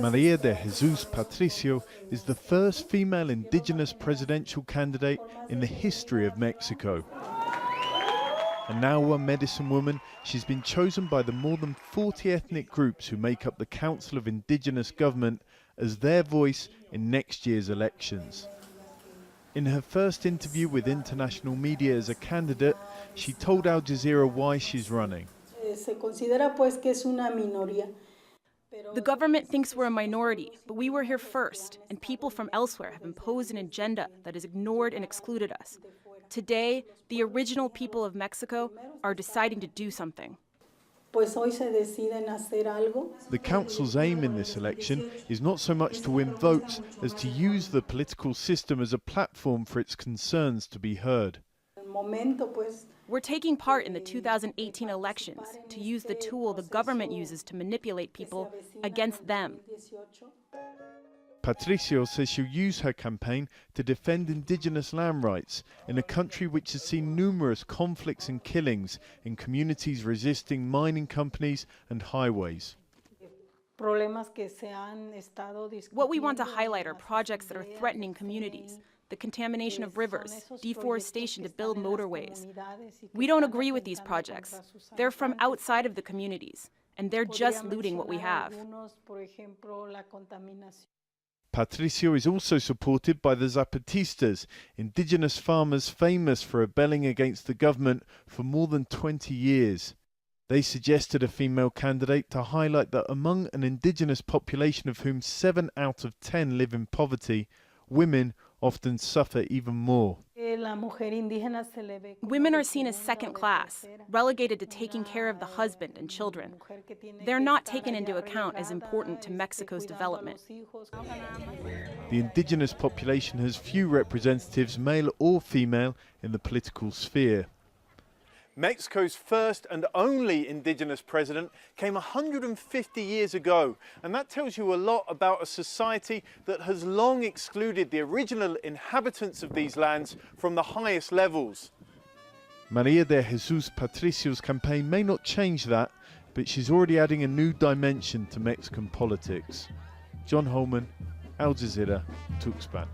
María de Jesús Patricio is the first female indigenous presidential candidate in the history of Mexico. And now a medicine woman, she's been chosen by the more than 40 ethnic groups who make up the Council of Indigenous Government as their voice in next year's elections. In her first interview with international media as a candidate, she told Al Jazeera why she's running. The government thinks we're a minority, but we were here first, and people from elsewhere have imposed an agenda that has ignored and excluded us. Today, the original people of Mexico are deciding to do something. The council's aim in this election is not so much to win votes as to use the political system as a platform for its concerns to be heard. We're taking part in the 2018 elections to use the tool the government uses to manipulate people against them. Patricio says she'll use her campaign to defend indigenous land rights in a country which has seen numerous conflicts and killings in communities resisting mining companies and highways. What we want to highlight are projects that are threatening communities. The contamination of rivers, deforestation to build motorways. We don't agree with these projects. They're from outside of the communities, and they're just looting what we have. Patricio is also supported by the Zapatistas, indigenous farmers famous for rebelling against the government for more than 20 years. They suggested a female candidate to highlight that among an indigenous population of whom 7 out of 10 live in poverty, women often suffer even more. Women are seen as second class, relegated to taking care of the husband and children. They're not taken into account as important to Mexico's development. The indigenous population has few representatives, male or female, in the political sphere. Mexico's first and only indigenous president came 150 years ago, and that tells you a lot about a society that has long excluded the original inhabitants of these lands from the highest levels. María de Jesús Patricio's campaign may not change that, but she's already adding a new dimension to Mexican politics. John Holman, Al Jazeera, Tuxpan.